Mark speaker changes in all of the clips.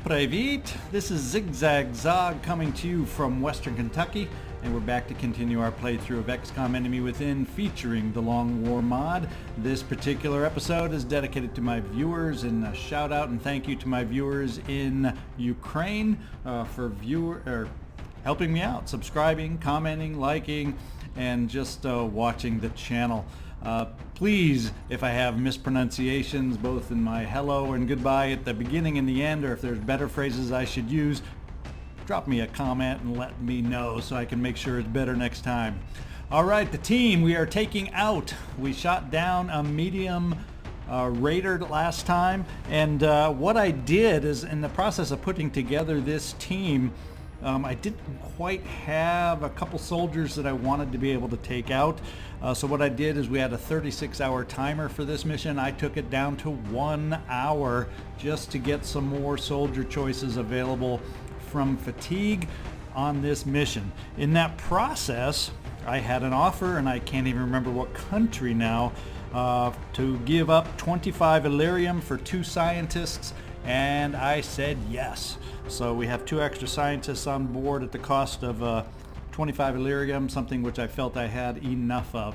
Speaker 1: Привit! This is ZigZagZog coming to you from Western Kentucky, and we're back to continue our playthrough of XCom Enemy Within featuring the Long War mod. This particular episode is dedicated to my viewers, and a shout out and thank you to my viewers in Ukraine for helping me out, subscribing, commenting, liking, and just watching the channel. Please, if I have mispronunciations both in my hello and goodbye at the beginning and the end, or if there's better phrases I should use, drop me a comment and let me know so I can make sure it's better next time. Alright, the team we are taking out. We shot down a medium raider last time, and what I did is, in the process of putting together this team, I didn't quite have a couple soldiers that I wanted to be able to take out. So what I did is, we had a 36-hour timer for this mission. I took it down to 1 hour just to get some more soldier choices available from fatigue on this mission. In that process, I had an offer, and I can't even remember what country now, to give up 25 Illyrium for 2 scientists, and I said yes. So we have 2 extra scientists on board at the cost of 25 Illyrium, something which I felt I had enough of.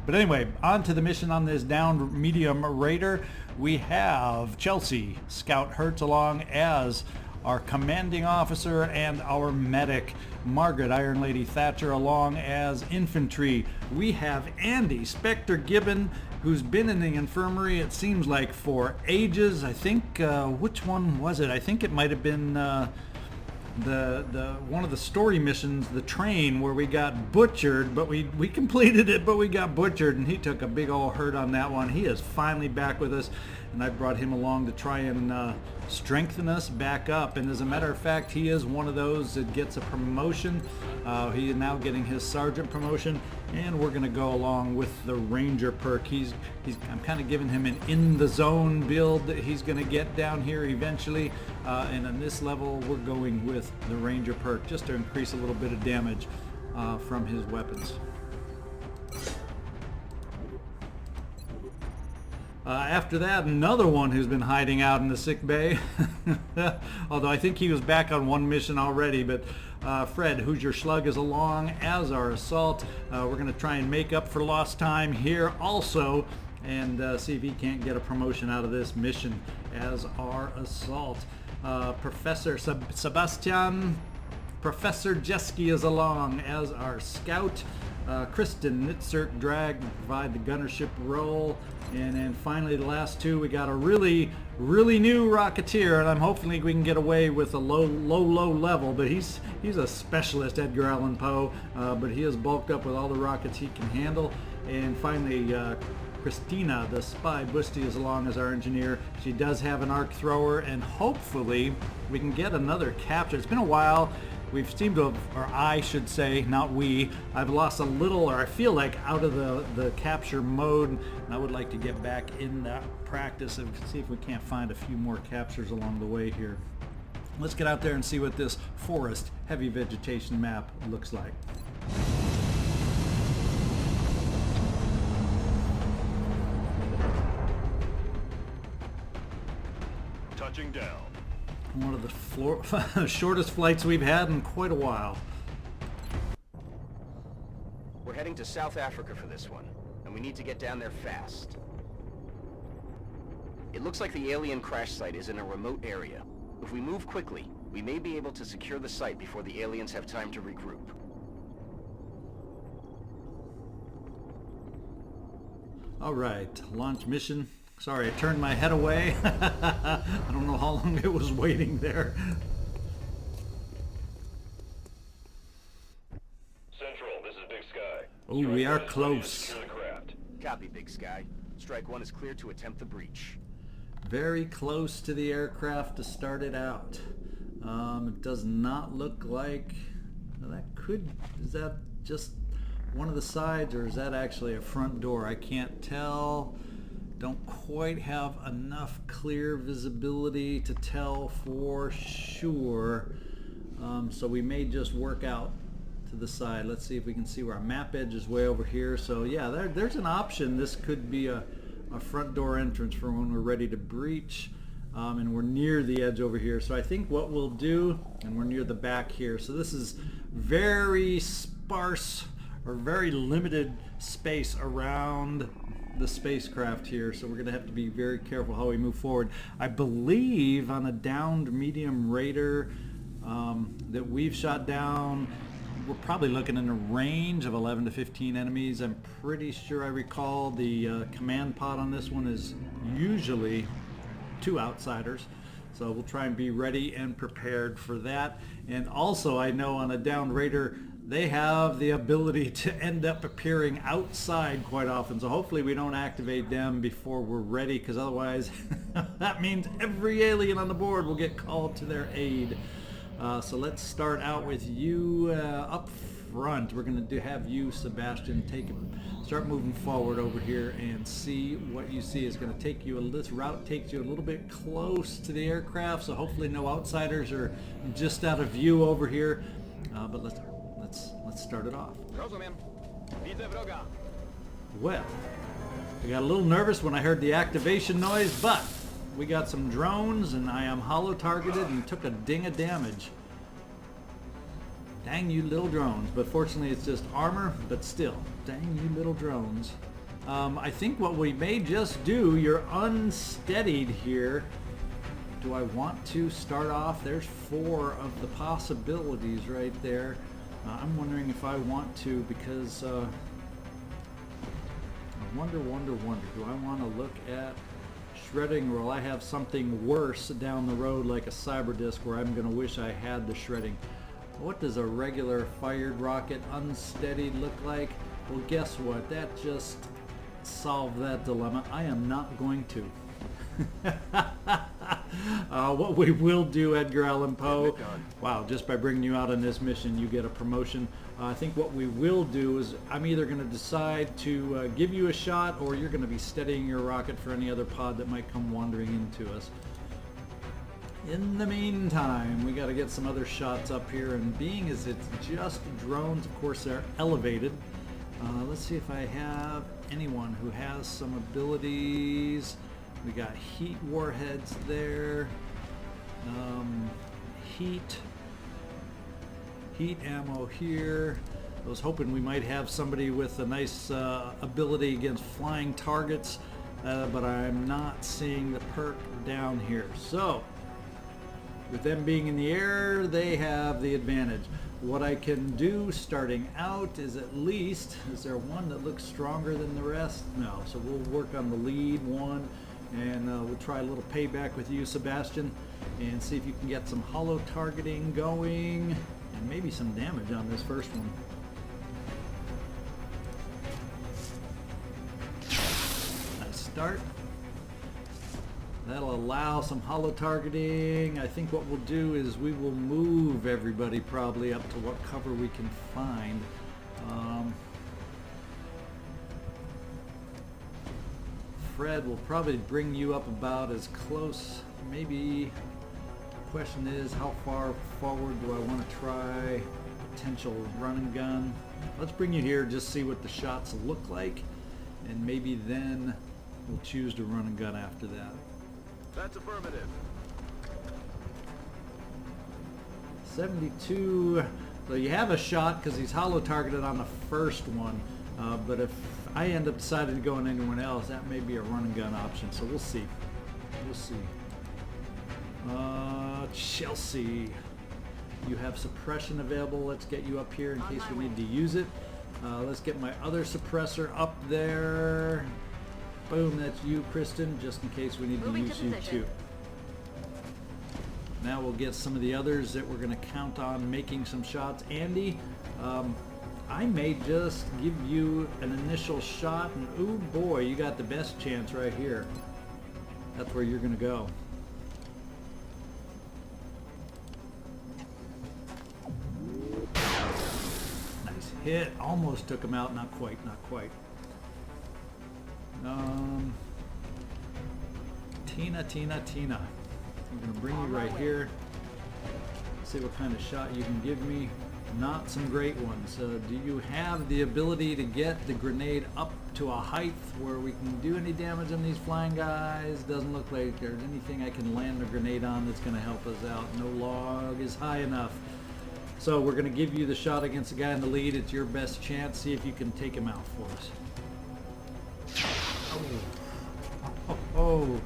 Speaker 1: But anyway, on to the mission on this downed medium raider. We have Chelsea, Scout Hertz, along as our commanding officer, and our medic, Margaret, Iron Lady Thatcher, along as infantry. We have Andy, Spector Gibbon, who's been in the infirmary, it seems like, for ages. I think, which one was it? I think it might have been the one of the story missions, the train, where we got butchered, but we completed it, but we got butchered, and he took a big old hurt on that one. He is finally back with us, and I brought him along to try and strengthen us back up. And as a matter of fact, he is one of those that gets a promotion. He is now getting his sergeant promotion, and we're going to go along with the ranger perk. I'm kind of giving him an in the zone build that he's going to get down here eventually, and on this level we're going with the ranger perk just to increase a little bit of damage from his weapons. After that, another one who's been hiding out in the sick bay, although I think he was back on one mission already, but Fred, Hoosier Schlug, is along as our assault. We're going to try and make up for lost time here also, and see if he can't get a promotion out of this mission as our assault. Professor Sebastian, Professor Jeski is along as our scout. Kristin, Nitsirk, drag, provide the gunnership role. And then finally, the last 2, we got a really new Rocketeer, and I'm hopefully we can get away with a low level, but he's a specialist, Edgar Allan Poe, but he is bulked up with all the rockets he can handle. And finally, Christina, the spy, Busty, is along as our engineer. She does have an arc thrower, and hopefully we can get another capture. It's been a while. We've seemed to have, or I should say, not we, I've lost a little, or I feel like, out of the capture mode, and I would like to get back in that practice and see if we can't find a few more captures along the way here. Let's get out there and see what this forest, heavy vegetation map looks like.
Speaker 2: Touching down.
Speaker 1: One of the shortest flights we've had in quite a while.
Speaker 3: We're heading to South Africa for this one, and we need to get down there fast. It looks like the alien crash site is in a remote area. If we move quickly, we may be able to secure the site before the aliens have time to regroup.
Speaker 1: All right, launch mission. Sorry, I turned my head away. I don't know how long it was waiting there.
Speaker 2: Central, this is Big Sky.
Speaker 1: Oh, we are close.
Speaker 3: Copy, Big Sky. Strike 1 is clear to attempt the breach.
Speaker 1: Very close to the aircraft to start it out. It does not look like... Well, that could... Is that just one of the sides, or is that actually a front door? I can't tell. Don't quite have enough clear visibility to tell for sure. So we may just work out to the side. Let's see if we can see where our map edge is way over here. So yeah, there's an option. This could be a front door entrance for when we're ready to breach. And we're near the edge over here. So I think what we'll do, and we're near the back here. So this is very sparse or very limited space around the spacecraft here. So we're going to have to be very careful how we move forward. I believe on a downed medium raider that we've shot down, we're probably looking in a range of 11 to 15 enemies. I'm pretty sure I recall the command pod on this one is usually 2 outsiders, so we'll try and be ready and prepared for that. And also I know on a downed raider they have the ability to end up appearing outside quite often, so hopefully we don't activate them before we're ready, because otherwise that means every alien on the board will get called to their aid. So let's start out with you up front. We're going to have you, Sebastian, start moving forward over here and see what you see. Is going to take you this route takes you a little bit close to the aircraft, so hopefully no outsiders are just out of view over here. But let's start it off. Well, I got a little nervous when I heard the activation noise, but we got some drones and I am holo targeted and took a ding of damage. Dang you little drones. But fortunately it's just armor, but still, dang you little drones. I think what we may just do, you're unsteadied here. Do I want to start off? There's 4 of the possibilities right there. I'm wondering if I want to, because I wonder, do I want to look at shredding, or will I have something worse down the road like a cyber disc where I'm going to wish I had the shredding? What does a regular fired rocket unsteadied look like? Well, guess what? That just solved that dilemma. I am not going to. What we will do, Edgar Allan Poe, wow, just by bringing you out on this mission you get a promotion. I think what we will do is I'm either going to decide to give you a shot, or you're going to be steadying your rocket for any other pod that might come wandering into us. In the meantime, we got to get some other shots up here, and being as it's just drones, of course they're elevated. Let's see if I have anyone who has some abilities. We got heat warheads there, heat ammo here. I was hoping we might have somebody with a nice ability against flying targets, but I'm not seeing the perk down here. So with them being in the air, they have the advantage. What I can do starting out is at least, is there one that looks stronger than the rest? No, so we'll work on the lead one. And we'll try a little payback with you, Sebastian, and see if you can get some holo targeting going and maybe some damage on this first one. Nice start. That'll allow some holo targeting. I think what we'll do is we will move everybody probably up to what cover we can find. Fred will probably bring you up about as close. Maybe the question is, how far forward do I want to try potential run and gun? Let's bring you here, just see what the shots look like, and maybe then we'll choose to run and gun after that.
Speaker 2: That's affirmative.
Speaker 1: 72. So you have a shot because he's holo targeted on the first one, but if I end up deciding to go on anyone else, that may be a run and gun option, so we'll see. We'll see. Chelsea, you have suppression available. Let's get you up here in case we need to use it. Let's get my other suppressor up there. Boom, that's you, Kristin, just in case we need to use you too. Now we'll get some of the others that we're going to count on making some shots. Andy, I may just give you an initial shot, and ooh boy, you got the best chance right here. That's where you're going to go. Nice hit. Almost took him out. Not quite, not quite. Tina. I'm going to bring you right here. Let's see what kind of shot you can give me. Not some great ones. Do you have the ability to get the grenade up to a height where we can do any damage on these flying guys? Doesn't look like there's anything I can land a grenade on that's going to help us out. No log is high enough. So we're going to give you the shot against the guy in the lead. It's your best chance. See if you can take him out for us. Oh.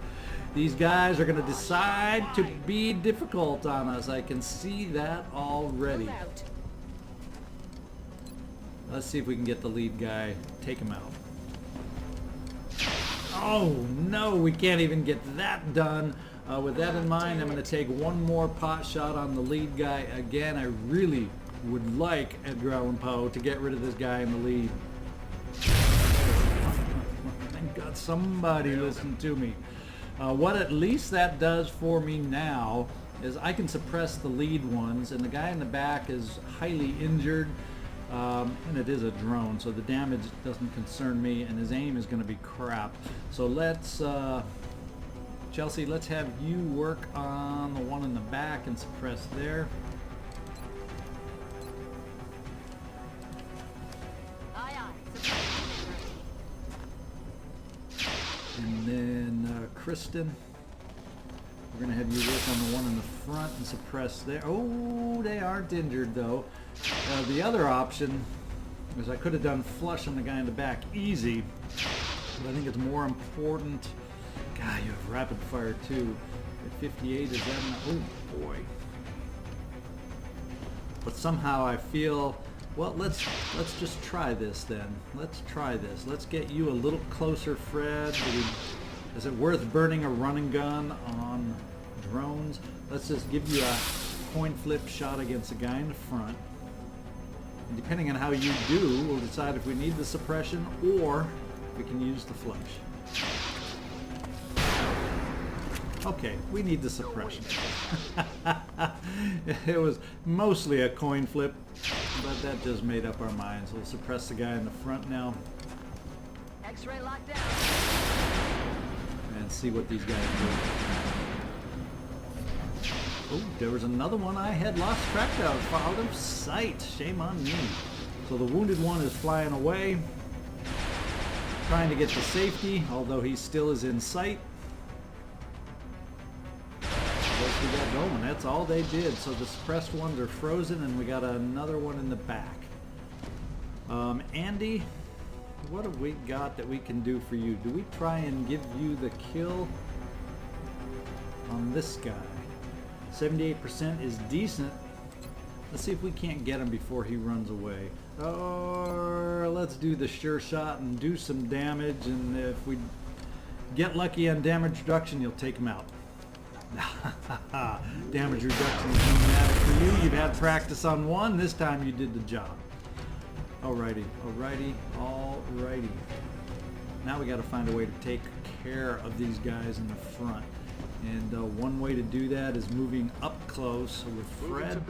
Speaker 1: These guys are going to decide to be difficult on us. I can see that already. Let's see if we can get the lead guy. Take him out. Oh no, we can't even get that done. With that in mind, I'm going to take one more pot shot on the lead guy. Again, I really would like Edgar Allan Poe to get rid of this guy in the lead. Thank God somebody listened to me. What at least that does for me now is I can suppress the lead ones, and the guy in the back is highly injured. And it is a drone, so the damage doesn't concern me, and his aim is going to be crap. So let's, Chelsea, let's have you work on the one in the back and suppress there.
Speaker 4: Aye, aye.
Speaker 1: And then Kristin, we're going to have you work on the one in the front and suppress there. Oh, they aren't injured though. The other option is I could have done flush on the guy in the back easy, but I think it's more important. God, you have rapid fire too. At 58, is that enough? Oh boy. But somehow I feel, well, let's just try this then. Let's try this. Let's get you a little closer, Fred. Is it worth burning a running gun on drones? Let's just give you a coin flip shot against the guy in the front. And depending on how you do, we'll decide if we need the suppression or if we can use the flush. Okay, we need the suppression. It was mostly a coin flip, but that just made up our minds. We'll suppress the guy in the front now.
Speaker 4: X-ray locked down.
Speaker 1: And see what these guys do. Oh, there was another one I had lost track of, out of sight. Shame on me. So the wounded one is flying away, trying to get to safety, although he still is in sight. What we got going? That's all they did. So the suppressed ones are frozen, and we got another one in the back. Andy, what have we got that we can do for you? Do we try and give you the kill on this guy? 78% is decent. Let's see if we can't get him before he runs away. Or let's do the sure shot and do some damage, and if we get lucky on damage reduction, you'll take him out. Damage reduction is no matter for you. You've had practice on one. This time you did the job. Alrighty, alrighty, alrighty. Now we got to find a way to take care of these guys in the front. And one way to do that is moving up close with Fred.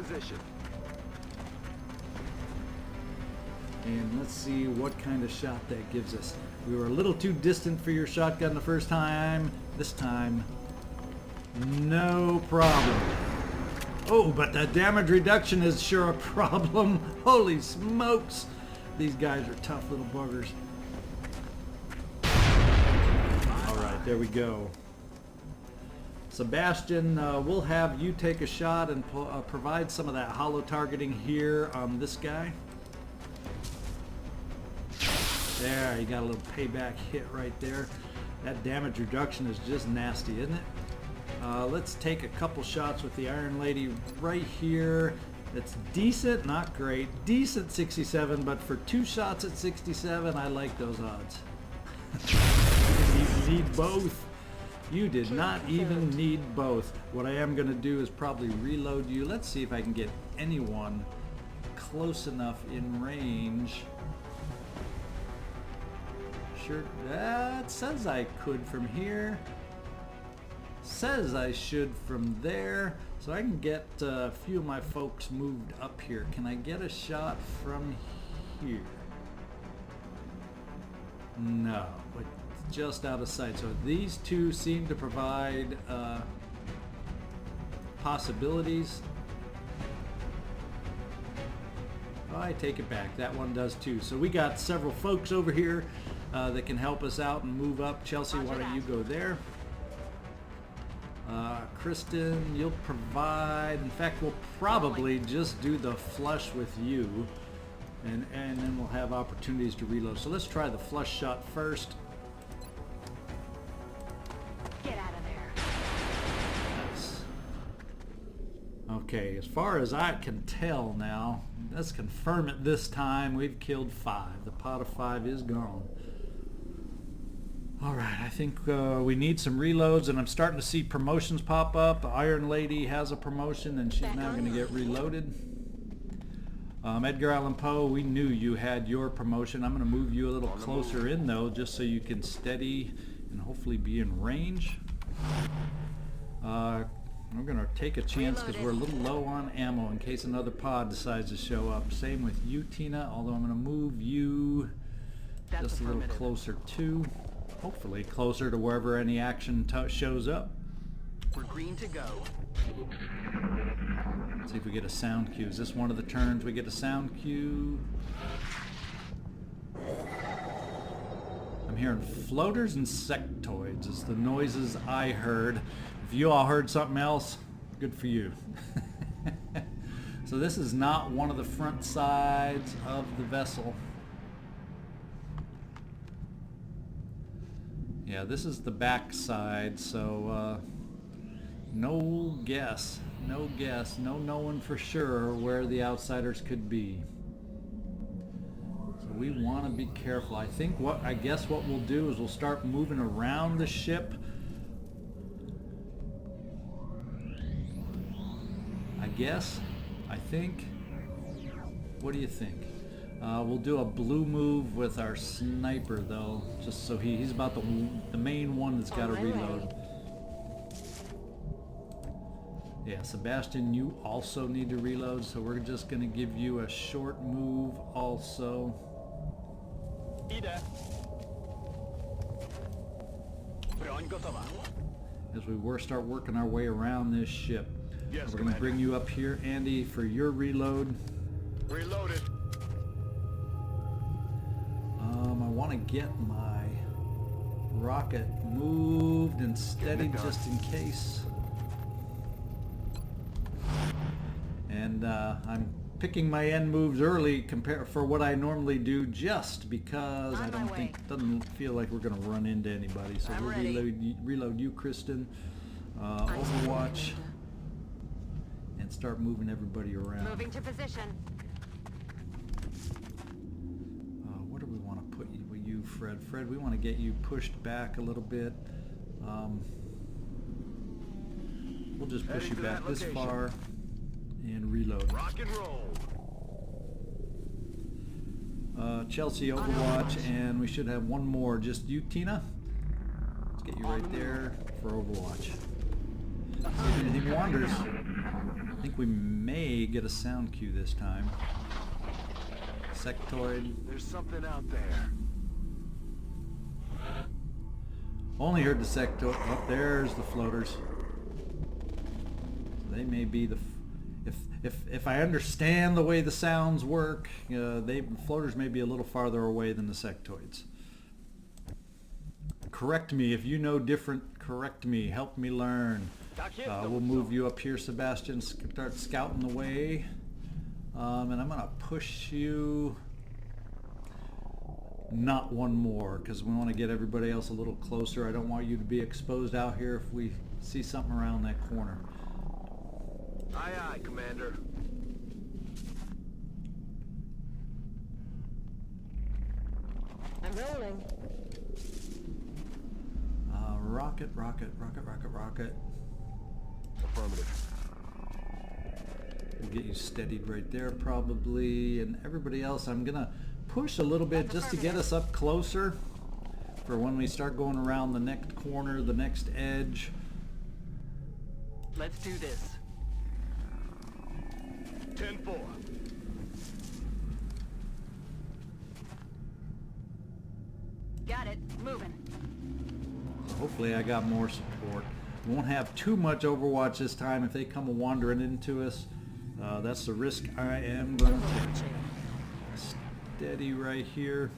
Speaker 1: And let's see what kind of shot that gives us. We were a little too distant for your shotgun the first time. This time, no problem. Oh, but the damage reduction is sure a problem. Holy smokes. These guys are tough little buggers. Alright, there we go. Sebastian, we'll have you take a shot and provide some of that hollow targeting here on this guy. There, you got a little payback hit right there. That damage reduction is just nasty, isn't it? Let's take a couple shots with the Iron Lady right here. It's decent, not great. Decent 67, but for 2 shots at 67, I like those odds. You need both. You did not even need both. What I am going to do is probably reload you. Let's see if I can get anyone close enough in range. Sure, that says I could from here. Says I should from there. So I can get a few of my folks moved up here. Can I get a shot from here? No, but just out of sight. So these two seem to provide possibilities. I take it back. That one does too. So we got several folks over here that can help us out and move up. Chelsea, why don't you go there? Kristin, you'll provide. In fact, we'll probably just do the flush with you, and then we'll have opportunities to reload. So let's try the flush shot first.
Speaker 4: Get out of there.
Speaker 1: Nice. Okay, as far as I can tell now, let's confirm it this time. We've killed 5. The pot of 5 is gone. Alright, I think we need some reloads, and I'm starting to see promotions pop up. The Iron Lady has a promotion, and she's now going to get reloaded. Edgar Allan Poe, we knew you had your promotion. I'm going to move you a little closer in, though, just so you can steady and hopefully be in range. We're going to take a chance because we're a little low on ammo in case another pod decides to show up. Same with you, Tina, although I'm going to move you just a little closer too. Hopefully closer to wherever any action shows up.
Speaker 3: We're green to go.
Speaker 1: Let's see if we get a sound cue. Is this one of the turns we get a sound cue? I'm hearing floaters and sectoids is the noises I heard. If you all heard something else, good for you. So this is not one of the front sides of the vessel. Yeah, this is the back side, so no guess, no knowing for sure where the outsiders could be. So we want to be careful. I guess what we'll do is we'll start moving around the ship. I think. What do you think? We'll do a blue move with our sniper, though, just so he's about the main one that's got to reload. Yeah, Sebastian, you also need to reload, so we're just going to give you a short move also. As we start working our way around this ship.
Speaker 2: Yes,
Speaker 1: we're going to bring you up here, Andy, for your reload.
Speaker 2: Reloaded.
Speaker 1: I want to get my rocket moved and steadied just in case. And I'm picking my end moves early for what I normally do, just because I doesn't feel like we're going to run into anybody. So we'll reload you, Kristin. Overwatch. And start moving everybody around.
Speaker 4: Moving to position.
Speaker 1: Where do we want to put you, Fred? Fred, we want to get you pushed back a little bit. We'll just push you back this far and reload.
Speaker 2: Rock and roll.
Speaker 1: Chelsea, Overwatch, and we should have one more. Just you, Tina. Let's get you right there for Overwatch. See if anything wanders. I think we may get a sound cue this time. Sectoid.
Speaker 2: There's something out there.
Speaker 1: Only heard the sectoid. Oh, there's the floaters. They may be the. If I understand the way the sounds work, floaters may be a little farther away than the sectoids. Correct me if you know different. Correct me. Help me learn. We'll move you up here, Sebastian. Start scouting the way. And I'm going to push you not one more because we want to get everybody else a little closer. I don't want you to be exposed out here if we see something around that corner.
Speaker 2: Aye, aye, Commander.
Speaker 4: I'm rolling.
Speaker 1: Rocket.
Speaker 2: Affirmative.
Speaker 1: We'll get you steadied right there probably, and everybody else I'm gonna push a little bit just to get us up closer for when we start going around the next corner, the next edge.
Speaker 3: Let's do this.
Speaker 2: 10-4.
Speaker 4: Got it. Moving.
Speaker 1: Hopefully I got more support. We won't have too much Overwatch this time if they come wandering into us. That's the risk I am going to take. steady right here.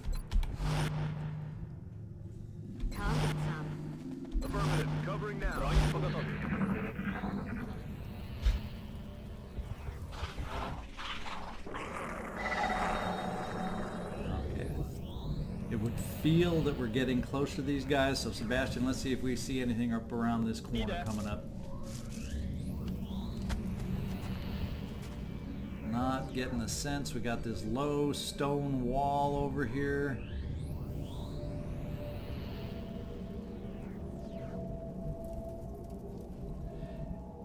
Speaker 4: Come get some.
Speaker 2: Affirmative. Covering now.
Speaker 1: Okay. It would feel that we're getting close to these guys, so Sebastian, let's see if we see anything up around this corner coming up. Not getting a sense. We got this low stone wall over here.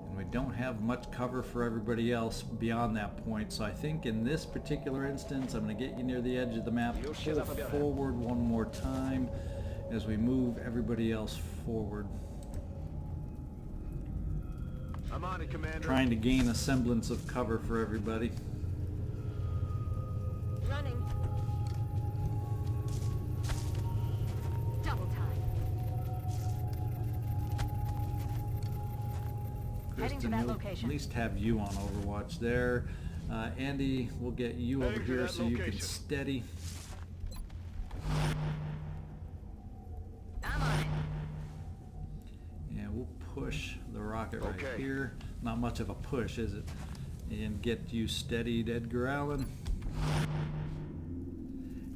Speaker 1: And we don't have much cover for everybody else beyond that point. So I think in this particular instance, I'm going to get you near the edge of the map. Pull forward one more time as we move everybody else forward.
Speaker 2: I'm on it, Commander.
Speaker 1: Trying to gain a semblance of cover for everybody.
Speaker 4: Running. Double time. Heading to
Speaker 1: Kristin,
Speaker 4: that
Speaker 1: we'll
Speaker 4: location.
Speaker 1: at least have you on Overwatch there. Andy, we'll get you over
Speaker 2: Heading to
Speaker 1: here
Speaker 2: that
Speaker 1: so you can
Speaker 2: location.
Speaker 1: steady.
Speaker 4: I'm on it.
Speaker 1: Yeah, we'll push the rocket right
Speaker 2: Okay.
Speaker 1: here. Not much of a push, is it? And get you steadied, Edgar Allan.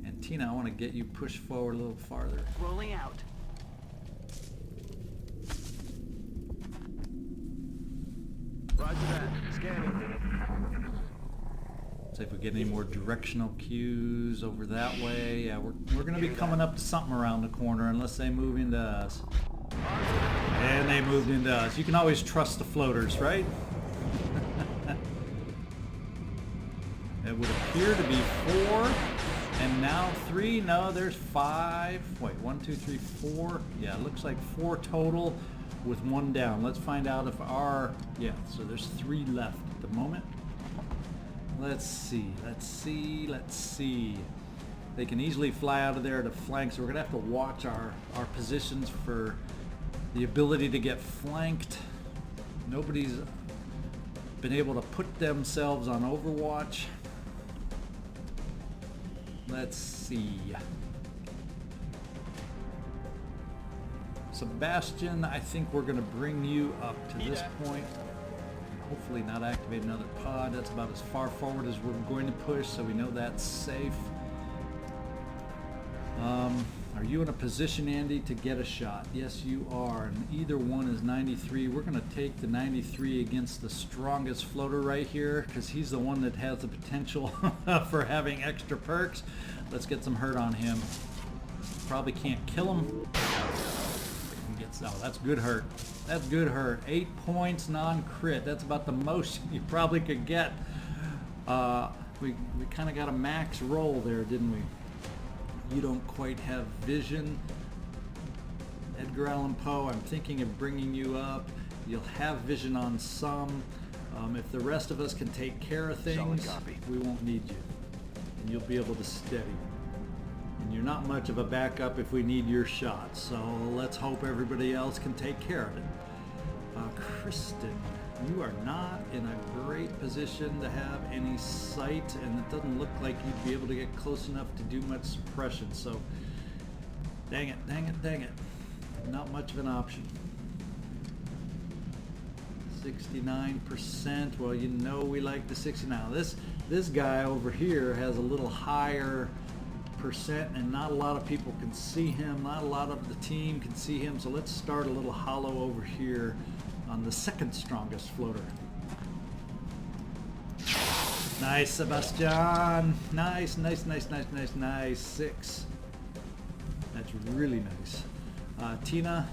Speaker 1: And Tina, I want to get you pushed forward a little farther.
Speaker 4: Rolling out.
Speaker 2: Roger that. Scanning.
Speaker 1: See if we get any more directional cues over that way. Yeah, we're going to be coming up to something around the corner unless they move into us. And they moved into us. You can always trust the floaters, right? It would appear to be 4, and now 3. No, there's 5. Wait, 1, 2, 3, 4. Yeah, it looks like 4 total with 1 down. Let's find out if our... Yeah, so there's 3 left at the moment. Let's see. They can easily fly out of there to flank, so we're going to have to watch our positions for the ability to get flanked. Nobody's been able to put themselves on Overwatch. Let's see. Sebastian, I think we're going to bring you up to this point. Hopefully not activate another pod. That's about as far forward as we're going to push, so we know that's safe. Are you in a position, Andy, to get a shot? Yes, you are. And either one is 93. We're going to take the 93 against the strongest floater right here because he's the one that has the potential for having extra perks. Let's get some hurt on him. Probably can't kill him. Oh, that's good hurt. That's good hurt. 8 points non-crit. That's about the most you probably could get. We kind of got a max roll there, didn't we? You don't quite have vision. Edgar Allan Poe, I'm thinking of bringing you up. You'll have vision on some. If the rest of us can take care of things, we won't need you. And you'll be able to steady. And you're not much of a backup if we need your shot. So let's hope everybody else can take care of it. Kristin, you are not in a great position to have any sight, and it doesn't look like you'd be able to get close enough to do much suppression. So, dang it. Not much of an option. 69%. Well, you know we like the 60. Now this guy over here has a little higher percent, and not a lot of people can see him. Not a lot of the team can see him. So let's start a little hollow over here on the second strongest floater. Nice, Sebastian. Nice. 6. That's really nice. Tina,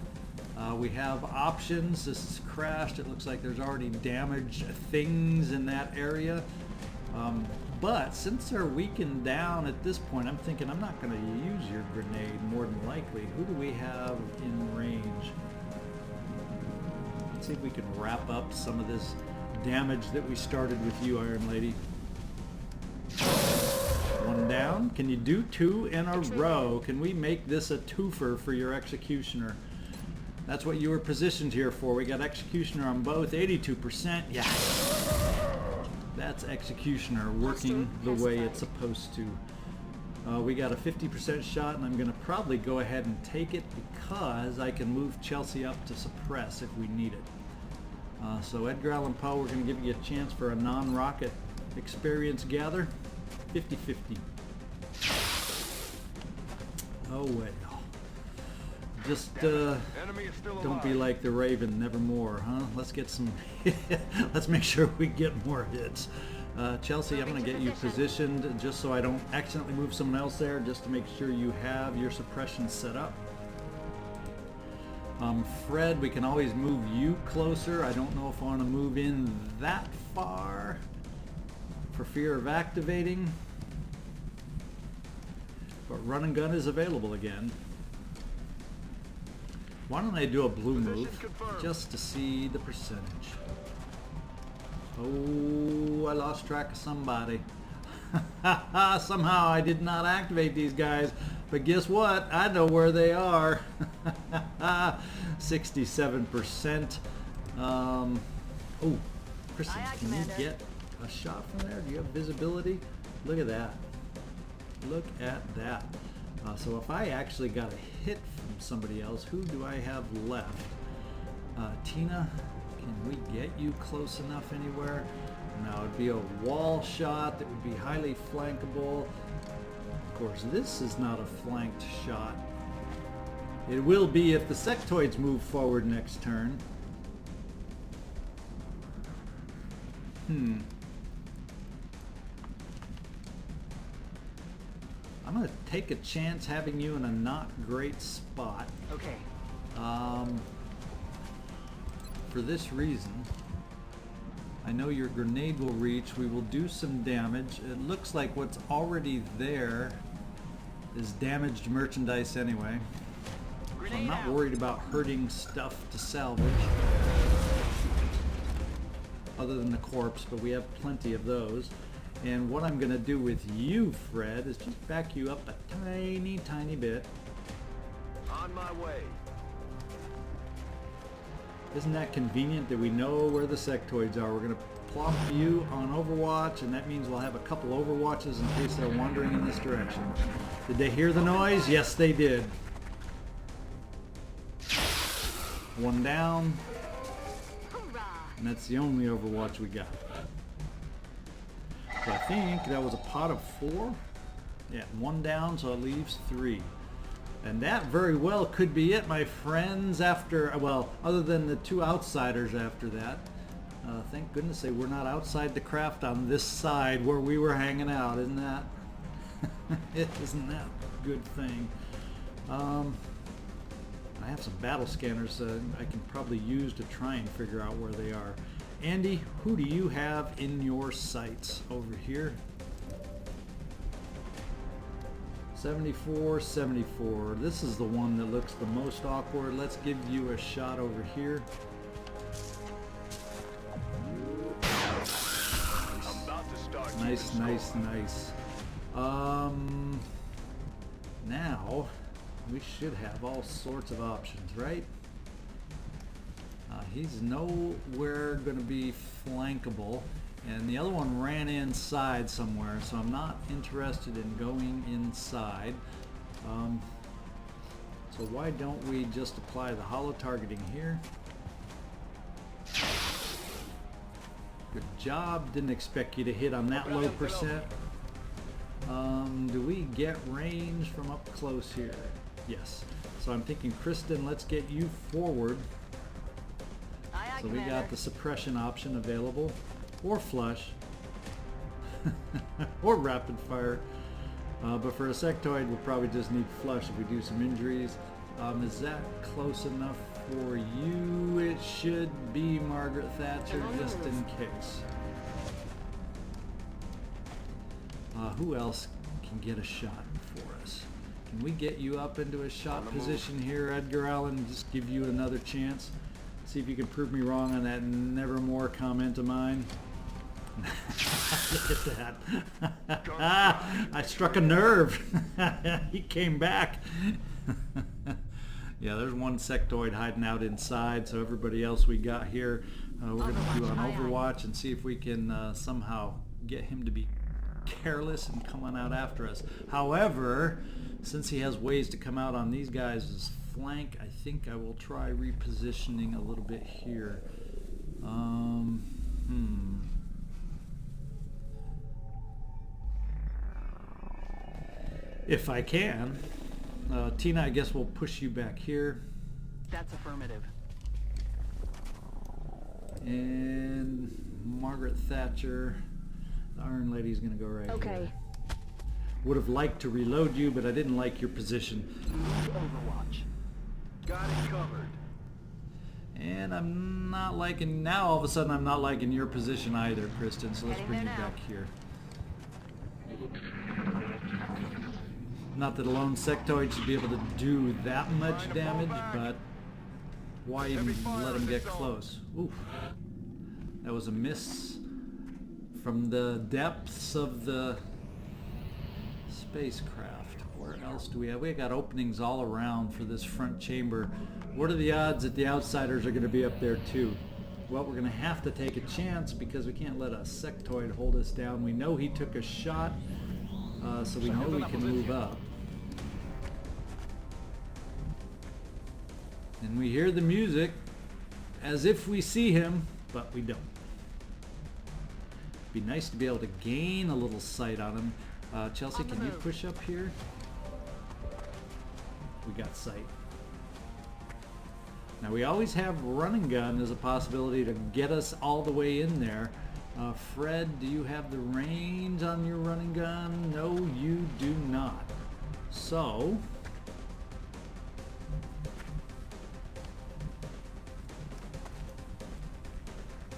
Speaker 1: we have options. This is crashed. It looks like there's already damaged things in that area. But since they're weakened down at this point, I'm thinking I'm not going to use your grenade more than likely. Who do we have in range? Let's see if we can wrap up some of this damage that we started with you, Iron Lady. 1 down. Can you do 2 in a row? Can we make this a twofer for your Executioner? That's what you were positioned here for. We got Executioner on both. 82%. Yeah. That's Executioner working the way it's supposed to. We got a 50% shot, and I'm going to probably go ahead and take it because I can move Chelsea up to suppress if we need it. So Edgar Allan Poe, we're going to give you a chance for a non-rocket experience gather. 50-50. Oh well. Just
Speaker 2: Enemy is still
Speaker 1: don't be
Speaker 2: alive.
Speaker 1: like the Raven, nevermore, huh? Let's get some. Let's make sure we get more hits. Chelsea, I'm going to get you positioned just so I don't accidentally move someone else there, just to make sure you have your suppression set up. Fred, we can always move you closer. I don't know if I want to move in that far for fear of activating. But run and gun is available again. Why don't I do a blue move just to see the percentage? Oh, I lost track of somebody. Somehow I did not activate these guys, but guess what? I know where they are. 67%. Oh, Kristin,
Speaker 4: Aye, aye,
Speaker 1: can you
Speaker 4: Commander.
Speaker 1: get a shot from there? Do you have visibility? Look at that. Look at that. So if I actually got a hit from somebody else, who do I have left? Tina, can we get you close enough anywhere? No, it'd be a wall shot that would be highly flankable. Of course, this is not a flanked shot. It will be if the sectoids move forward next turn. I'm going to take a chance having you in a not great spot.
Speaker 4: Okay.
Speaker 1: For this reason, I know your grenade will reach. We will do some damage. It looks like what's already there is damaged merchandise anyway. So I'm not worried about hurting stuff to salvage. Other than the corpse, but we have plenty of those. And what I'm going to do with you, Fred, is just back you up a tiny, tiny bit.
Speaker 2: On my way.
Speaker 1: Isn't that convenient that we know where the sectoids are? We're going to plop you on Overwatch, and that means we'll have a couple Overwatches in case they're wandering in this direction. Did they hear the noise? Yes, they did. One down,
Speaker 4: Hoorah!
Speaker 1: and that's the only Overwatch we got. So I think that was a pot of 4. Yeah, 1 down, so it leaves 3. And that very well could be it, my friends, after, well, other than the 2 outsiders after that. Thank goodness they were not outside the craft on this side where we were hanging out, isn't that? Isn't that a good thing? I have some battle scanners I can probably use to try and figure out where they are. Andy, who do you have in your sights over here? 74, 74. This is the one that looks the most awkward. Let's give you a shot over here.
Speaker 2: I'm about to start.
Speaker 1: Nice, nice, nice. Now we should have all sorts of options, right? He's nowhere going to be flankable, and the other one ran inside somewhere, so I'm not interested in going inside. So why don't we just apply the hollow targeting here? Good job. Didn't expect you to hit on that low percent. Do we get range from up close here? Yes. So I'm thinking, Kristin, let's get you forward.
Speaker 4: Aye, aye,
Speaker 1: So we got the suppression option available, or flush, or rapid fire. But for a sectoid, we'll probably just need flush if we do some injuries. Is that close enough for you? It should be, Margaret Thatcher, just in case. Who else can get a shot for us? Can we get you up into a shot position here, Edgar Allan? Just give you another chance. See if you can prove me wrong on that nevermore comment of mine. Look at that. I struck a nerve. He came back. Yeah, there's one sectoid hiding out inside, so everybody else we got here, we're going to do on Overwatch and see if we can somehow get him to be careless and come on out after us. However, since he has ways to come out on these guys' flank, I think I will try repositioning a little bit here. If I can. Tina, I guess we'll push you back here.
Speaker 5: That's affirmative.
Speaker 1: And Margaret, Thatcher, the Iron Lady's gonna go right here. Would have liked to reload you, but I didn't like your position.
Speaker 5: Overwatch.
Speaker 2: Got it covered.
Speaker 1: And I'm not liking, now all of a sudden I'm not liking your position either, Kristin, so let's
Speaker 4: Heading
Speaker 1: bring you
Speaker 4: there now.
Speaker 1: back here. Not that a lone sectoid should be able to do that much damage, but why even let him get close? Oof. That was a miss from the depths of the spacecraft. Where else do we have? We got openings all around for this front chamber. What are the odds that the outsiders are going to be up there too? Well, we're going to have to take a chance because we can't let a sectoid hold us down. We know he took a shot, so we know we can move up. And we hear the music as if we see him, but we don't. Be nice to be able to gain a little sight on him. Chelsea, can you push up here? We got sight. Now we always have running gun as a possibility to get us all the way in there. Fred, do you have the range on your running gun? No, you do not. So,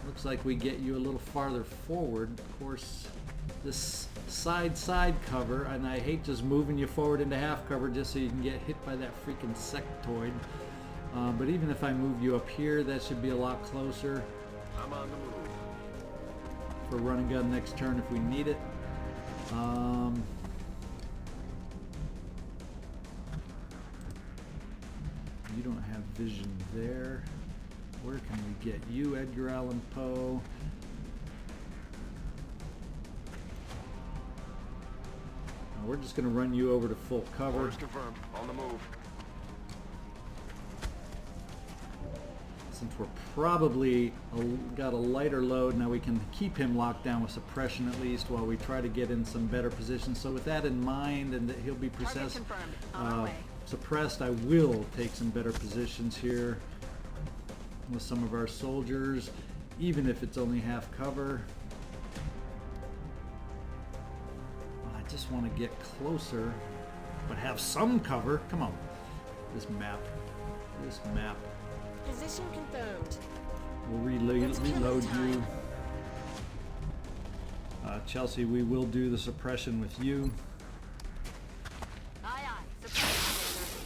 Speaker 1: looks like we get you a little farther forward. Of course, this side cover, and I hate just moving you forward into half cover just so you can get hit by that freaking sectoid. But even if I move you up here, that should be a lot closer.
Speaker 2: I'm on the move.
Speaker 1: For running gun next turn if we need it. You don't have vision there. Where can we get you, Edgar Allan Poe? We're just going to run you over to full cover.
Speaker 2: Orders confirmed. On the move.
Speaker 1: Since we're probably got a lighter load, now we can keep him locked down with suppression at least while we try to get in some better positions. So with that in mind, and that he'll be suppressed, I will take some better positions here with some of our soldiers, even if it's only half cover. I just want to get closer, but have some cover. Come on. This map.
Speaker 4: Position confirmed.
Speaker 1: We'll reload you. Chelsea, we will do the suppression with you.
Speaker 4: Aye, aye. Suppression.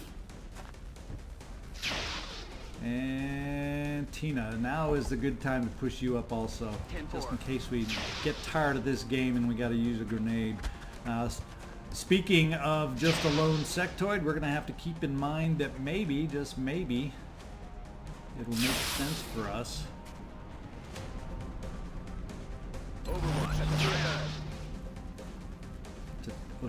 Speaker 1: And Tina, now is the good time to push you up also, just in case we get tired of this game and we got to use a grenade. Speaking of just a lone sectoid, we're going to have to keep in mind that maybe, just maybe, it'll make sense for us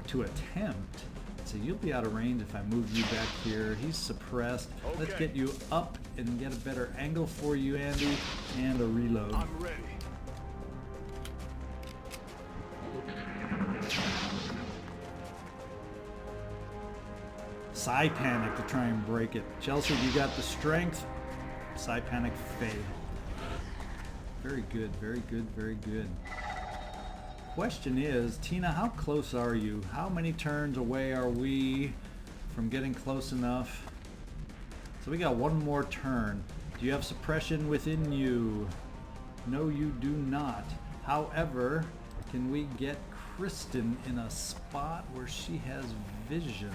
Speaker 1: to attempt. So you'll be out of range if I move you back here. He's suppressed. Okay. Let's get you up and get a better angle for you, Andy, and a reload.
Speaker 2: I'm ready.
Speaker 1: Psi Panic to try and break it. Chelsea, you got the strength. Psi Panic fail. Very good, very good, very good. Question is, Tina, how close are you? How many turns away are we from getting close enough? So we got one more turn. Do you have suppression within you? No, you do not. However, can we get Kristin in a spot where she has vision?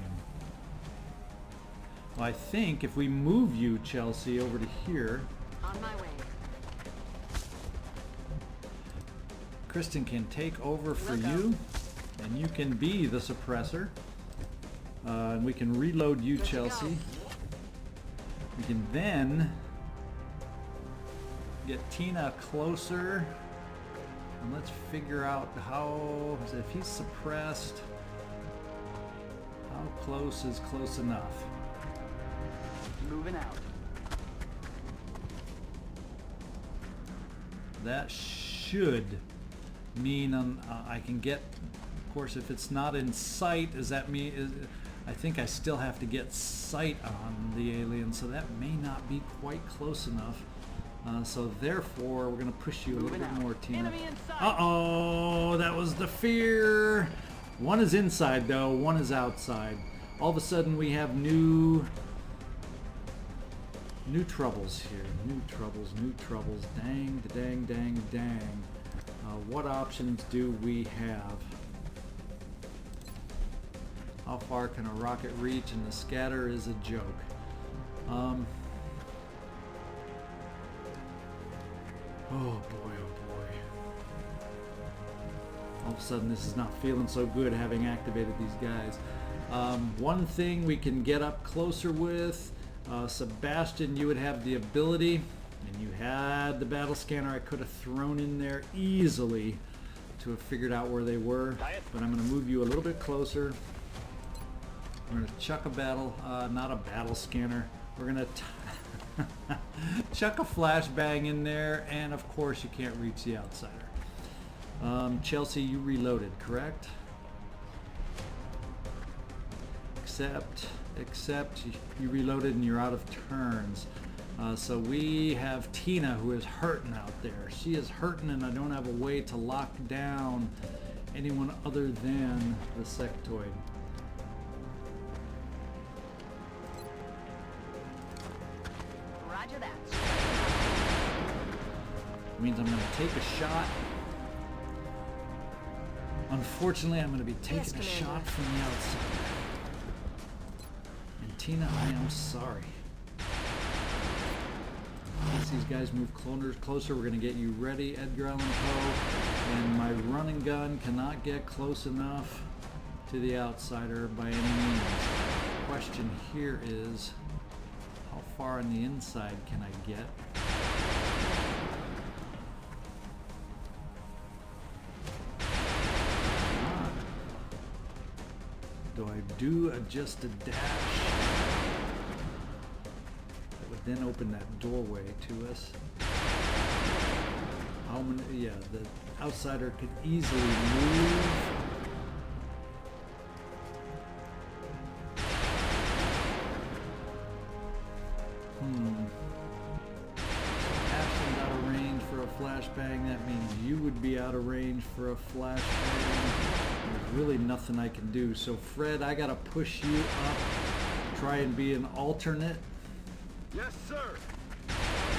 Speaker 1: Well, I think if we move you, Chelsea, over to here,
Speaker 4: On my way.
Speaker 1: Kristin can take over for you, and you can be the suppressor. And we can reload you, Chelsea. We can then get Tina closer And let's figure out how, if he's suppressed, how close is close enough?
Speaker 5: Moving out.
Speaker 1: That should mean I can get, of course, if it's not in sight, does that mean, I think I still have to get sight on the alien, so that may not be quite close enough. So therefore, we're going to push you a little bit more, Tina.
Speaker 5: Enemy in sight.
Speaker 1: Uh-oh, that was the fear. One is inside, though. One is outside. All of a sudden, we have new troubles here. New troubles. Dang, dang, dang, dang. What options do we have? How far can a rocket reach? And the scatter is a joke. Oh boy, oh boy. All of a sudden this is not feeling so good having activated these guys. One thing we can get up closer with, Sebastian, you would have the ability, and you had the battle scanner I could have thrown in there easily to have figured out where they were, but I'm going to move you a little bit closer. We're going to chuck a battle, not a battle scanner, we're going to chuck a flashbang in there, and of course you can't reach the outsider. Chelsea, you reloaded, correct? Except you reloaded and you're out of turns. So we have Tina, who is hurting out there. She is hurting, and I don't have a way to lock down anyone other than the sectoid.
Speaker 4: Roger that.
Speaker 1: Means I'm going to take a shot. Unfortunately, I'm going to be taking
Speaker 4: Yes,
Speaker 1: a
Speaker 4: Commander.
Speaker 1: shot from the outside. And Tina, I am sorry. As these guys move closer, we're going to get you ready, Edgar, Allan, Poe. And my running gun cannot get close enough to the outsider by any means. The question here is, how far on the inside can I get? Do I do just a dash? That would then open that doorway to us. How many? Yeah, the outsider could easily move. Ashton's out of range for a flashbang. That means you would be out of range for a flashbang. There's really nothing I can do. So Fred, I gotta push you up, try and be an alternate
Speaker 2: Yes, sir.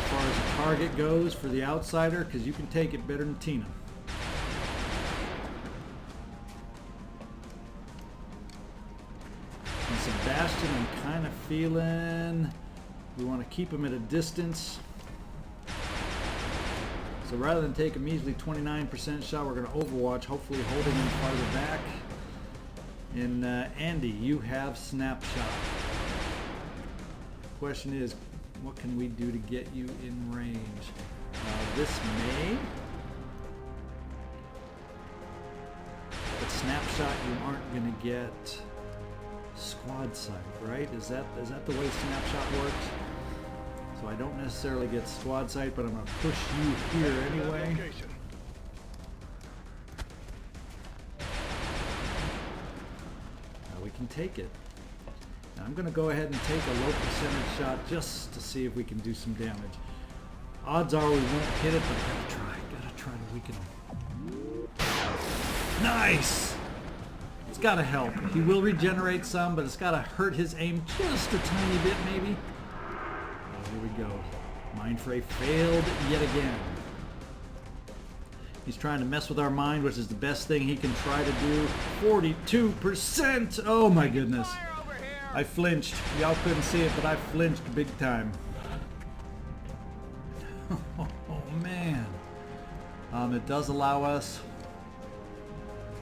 Speaker 1: as far as the target goes for the outsider, because you can take it better than Tina. And Sebastian, I'm kind of feeling we want to keep him at a distance. So rather than take a measly 29% shot, we're going to overwatch, hopefully holding him farther back. And Andy, you have snapshot. Question is, what can we do to get you in range? This may. But snapshot, you aren't going to get squad sight, right? Is that the way snapshot works? So I don't necessarily get squad sight, but I'm going to push you here anyway. Now we can take it. Now I'm going to go ahead and take a low percentage shot just to see if we can do some damage. Odds are we won't hit it, but I gotta try to weaken him. Nice! It's got to help. He will regenerate some, but it's got to hurt his aim just a tiny bit maybe. Here we go. Mind Fray failed yet again. He's trying to mess with our mind, which is the best thing he can try to do. 42%! Oh my goodness. I flinched. Y'all couldn't see it, but I flinched big time. Oh man. It does allow us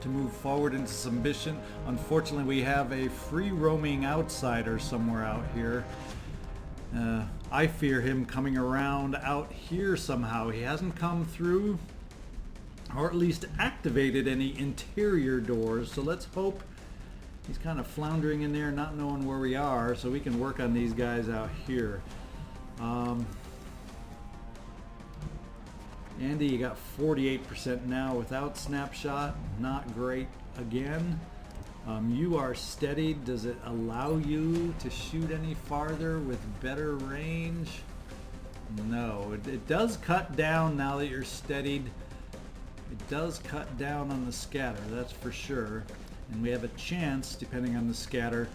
Speaker 1: to move forward into some mission. Unfortunately, we have a free roaming outsider somewhere out here. I fear him coming around out here somehow. He hasn't come through or at least activated any interior doors. So let's hope he's kind of floundering in there, not knowing where we are, so we can work on these guys out here. Andy, you got 48% now without snapshot. Not great again. You are steadied. Does it allow you to shoot any farther with better range? No. It does cut down now that you're steadied. It does cut down on the scatter, that's for sure. And we have a chance, depending on the scatter.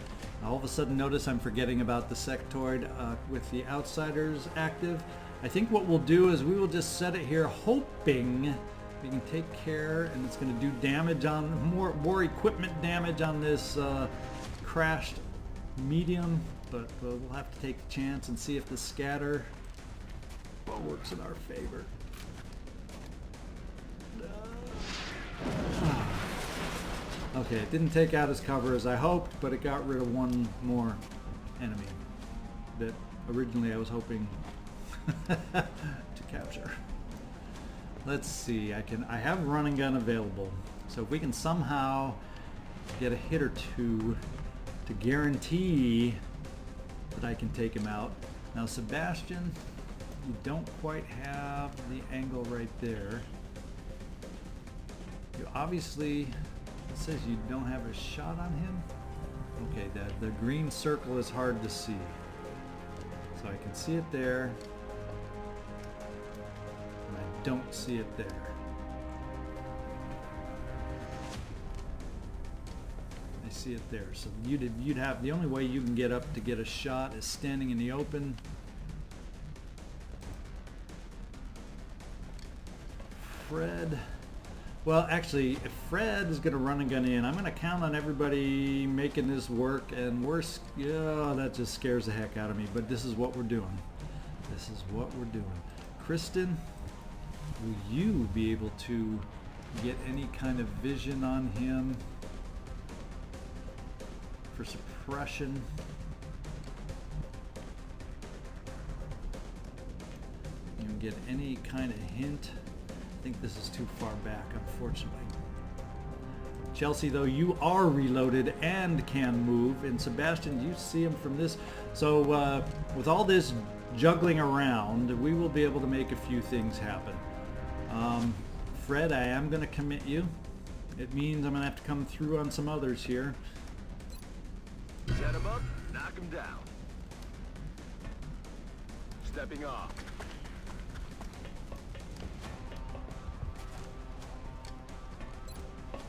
Speaker 1: All of a sudden notice I'm forgetting about the sectoid with the outsiders active. I think what we'll do is we will just set it here hoping we can take care, and it's going to do damage on, more equipment damage on this crashed medium, but we'll have to take the chance and see if the scatter works in our favor. Okay, it didn't take out his cover as I hoped, but it got rid of one more enemy that originally I was hoping to capture. Let's see, I have run and gun available, so if we can somehow get a hit or two to guarantee that I can take him out. Now Sebastian, you don't quite have the angle right there. You obviously, it says you don't have a shot on him. Okay, the green circle is hard to see. So I can see it there. And I don't see it there. I see it there. So you'd have, the only way you can get up to get a shot is standing in the open. Fred. Well, actually, if Fred is going to run and gun in, I'm going to count on everybody making this work, and yeah, that just scares the heck out of me, but this is what we're doing. This is what we're doing. Kristin, will you be able to get any kind of vision on him for suppression? You can get any kind of hint? I think this is too far back, unfortunately. Chelsea, though, you are reloaded and can move, and Sebastian, you see him from this. So with all this juggling around, we will be able to make a few things happen. Fred, I am going to commit you. It means I'm going to have to come through on some others here.
Speaker 2: Set him up, knock him down. Stepping off.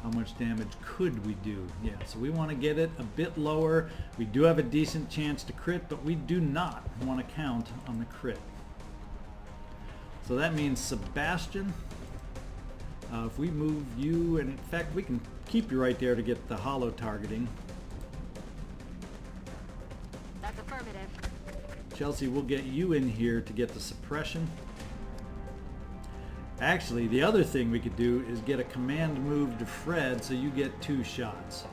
Speaker 1: How much damage could we do? Yeah, so we want to get it a bit lower. We do have a decent chance to crit, but we do not want to count on the crit. So that means Sebastian, if we move you, and in fact we can keep you right there to get the hollow targeting.
Speaker 4: That's affirmative.
Speaker 1: Chelsea, we'll get you in here to get the suppression. Actually, the other thing we could do is get a command move to Fred so you get 2 shots.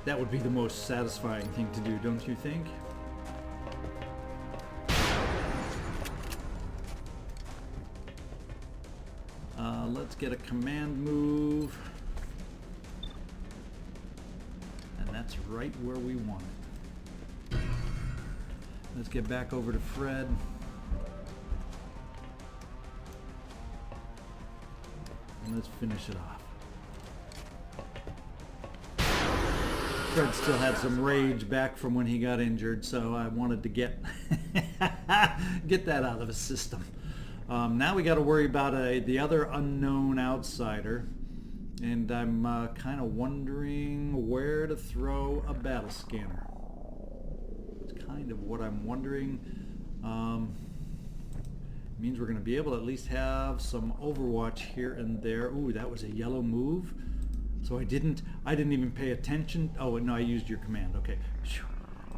Speaker 1: That would be the most satisfying thing to do, don't you think? Let's get a command move. And that's right where we want it. Let's get back over to Fred. And let's finish it off. Fred still had some rage back from when he got injured, so I wanted to get that out of his system. Now we got to worry about the other unknown outsider, and I'm kind of wondering where to throw a battle scanner. It's kind of what I'm wondering. Means we're going to be able to at least have some overwatch here and there. Ooh, that was a yellow move. So I didn't even pay attention. Oh no, I used your command. Okay.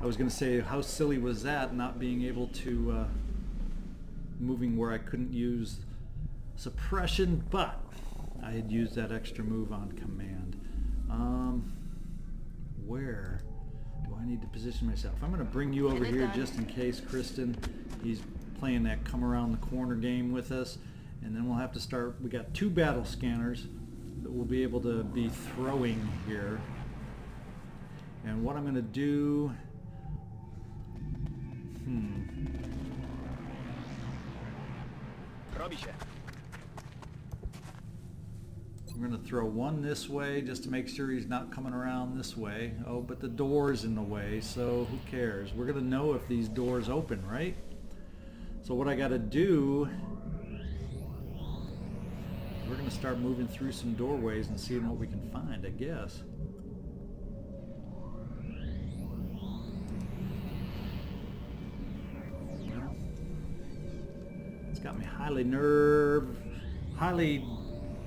Speaker 1: I was going to say, how silly was that, not being able to moving where I couldn't use suppression, but I had used that extra move on command. Where do I need to position myself? I'm going to bring you over here just in case, Kristin. He's playing that come around the corner game with us, And then we'll have to start, we got 2 battle scanners that we'll be able to be throwing here. And what I'm going to do, we're going to throw one this way just to make sure he's not coming around this way. Oh, but the door's in the way, so who cares? We're going to know if these doors open, right? So what I got to do, we're going to start moving through some doorways and seeing what we can find, I guess. Well, it's got me highly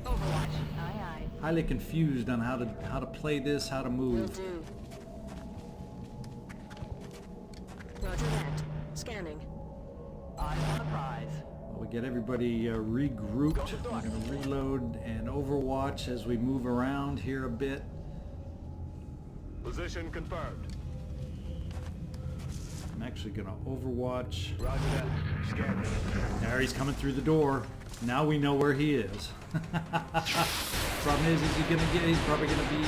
Speaker 4: Overwatch. Aye, aye.
Speaker 1: highly confused on how to play this, how to
Speaker 4: Will
Speaker 1: move.
Speaker 4: do. Roger that. Scanning.
Speaker 5: Eyes on the prize.
Speaker 1: We get everybody regrouped. We're going to reload and overwatch as we move around here a bit.
Speaker 2: Position confirmed.
Speaker 1: I'm actually going to overwatch.
Speaker 2: Roger that. Scan.
Speaker 1: There, he's coming through the door. Now we know where he is. Problem is he's probably going to be...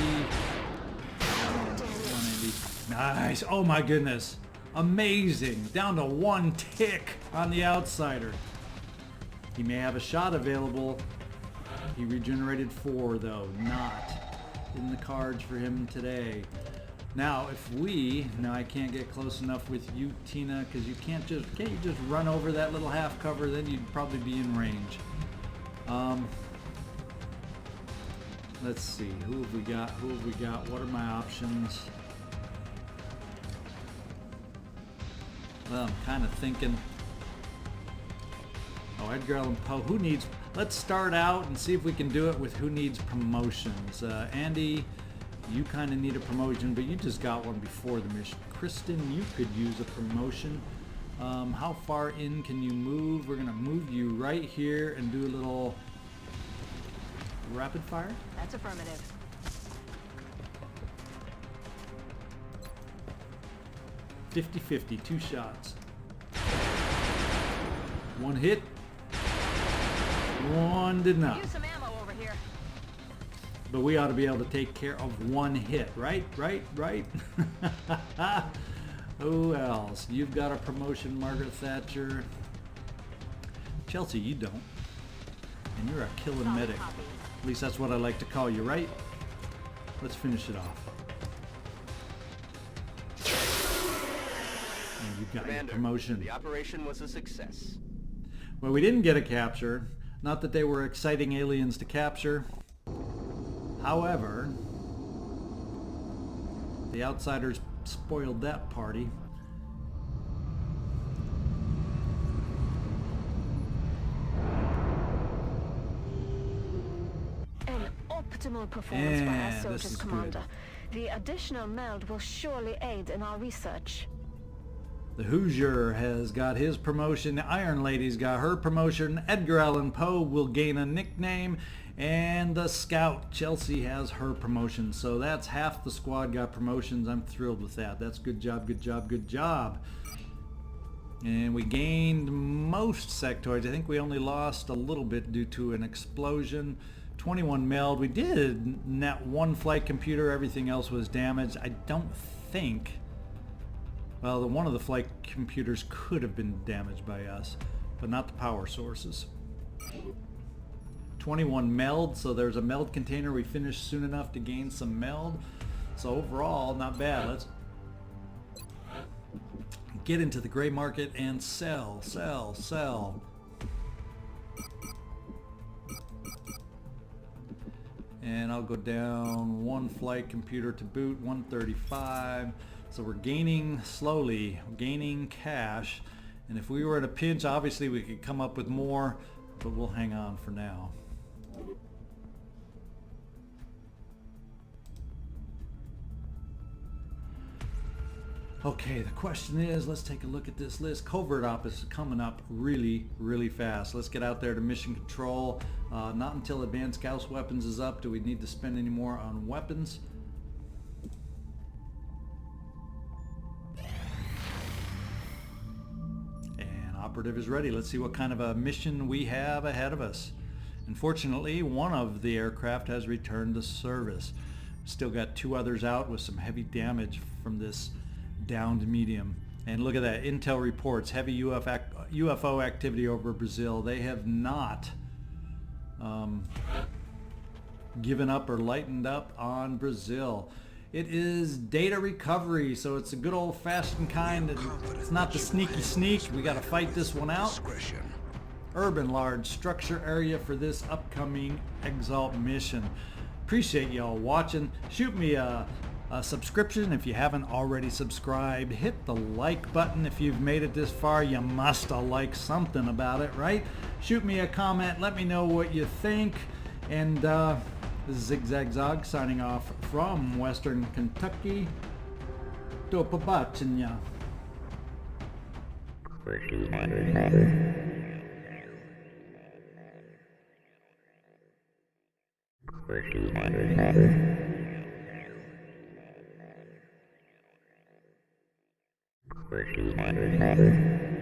Speaker 1: Nice. Oh my goodness. Amazing. Down to 1 tick on the outsider. He may have a shot available. He regenerated 4 though. Not in the cards for him today. Now if we... Now I can't get close enough with you, Tina, because you can't you just run over that little half cover, then you'd probably be in range. Let's see. Who have we got? What are my options? Well, I'm kind of thinking... Oh, Edgar Allan Poe. Who needs... Let's start out and see if we can do it with who needs promotions. Andy, you kind of need a promotion, but you just got one before the mission. Kristin, you could use a promotion. How far in can you move? We're going to move you right here and do a little rapid fire.
Speaker 4: That's affirmative.
Speaker 1: 50-50, 2 shots. 1 hit. 1 did not.
Speaker 4: Use some ammo over here.
Speaker 1: But we ought to be able to take care of 1 hit, right? Who else? You've got a promotion, Margaret Thatcher. Chelsea, you don't. And you're a killing
Speaker 4: Solid
Speaker 1: medic.
Speaker 4: copy.
Speaker 1: At least that's what I like to call you, right? Let's finish it off. And you've got your
Speaker 3: Commander,
Speaker 1: promotion.
Speaker 3: the operation was a success.
Speaker 1: Well, we didn't get a capture. Not that they were exciting aliens to capture. However, the outsiders spoiled that party.
Speaker 4: An optimal performance by our
Speaker 1: Yeah, this
Speaker 4: soldiers,
Speaker 1: is
Speaker 4: Commander. The additional meld will surely aid in our research.
Speaker 1: The Hoosier has got his promotion. The Iron Lady's got her promotion. Edgar Allan Poe will gain a nickname. And the Scout, Chelsea, has her promotion. So that's half the squad got promotions. I'm thrilled with that. That's good job, good job, good job. And we gained most sectoids. I think we only lost a little bit due to an explosion. 21 meld. We did net 1 flight computer. Everything else was damaged. I don't think... Well, one of the flight computers could have been damaged by us, but not the power sources. 21 meld, so there's a meld container. We finished soon enough to gain some meld. So overall, not bad. Let's get into the gray market and sell. And I'll go down 1 flight computer to boot, 135. So we're gaining slowly, gaining cash. And if we were in a pinch, obviously we could come up with more, but we'll hang on for now. Okay, the question is, let's take a look at this list. Covert Op is coming up really, really fast. Let's get out there to mission control. Not until Advanced Gauss Weapons is up do we need to spend any more on weapons. Operative is ready. Let's see what kind of a mission we have ahead of us. Unfortunately, one of the aircraft has returned to service. Still got 2 others out with some heavy damage from this downed medium. And look at that, intel reports heavy UFO activity over Brazil. They have not given up or lightened up on Brazil. It is data recovery, so it's a good old-fashioned kind. It's not the sneaky sneak. We got to fight this one out. Urban large structure area for this upcoming Exalt mission. Appreciate y'all watching. Shoot me a subscription if you haven't already subscribed. Hit the like button if you've made it this far. You must have liked something about it, right? Shoot me a comment. Let me know what you think. And this is ZigZagZog signing off from Western Kentucky. Do побачення.
Speaker 6: Christina.